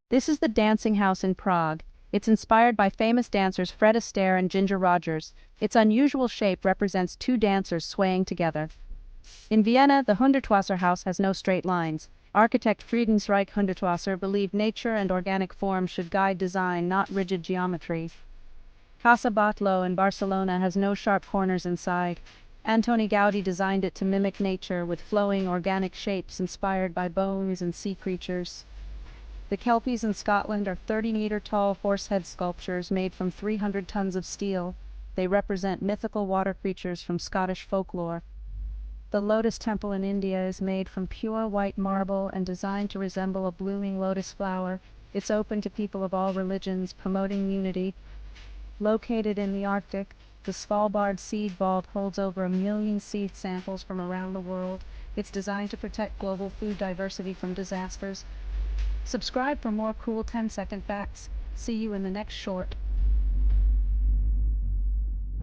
This is the dancing house in Prague. It's inspired by famous dancers Fred Astaire and Ginger Rogers. Its unusual shape represents two dancers swaying together. In Vienna, the Hundertwasserhaus has no straight lines. Architect Friedensreich Hundertwasser believed nature and organic form should guide design, not rigid geometry. Casa Batlló in Barcelona has no sharp corners inside. Antoni Gaudí designed it to mimic nature with flowing organic shapes inspired by bones and sea creatures. The Kelpies in Scotland are 30-meter-tall horse-head sculptures made from 300 tons of steel. They represent mythical water creatures from Scottish folklore. The Lotus Temple in India is made from pure white marble and designed to resemble a blooming lotus flower. It's open to people of all religions, promoting unity. Located in the Arctic, the Svalbard seed vault holds over 1 million seed samples from around the world. It's designed to protect global food diversity from disasters. Subscribe for more cool 10-second facts. See you in the next short.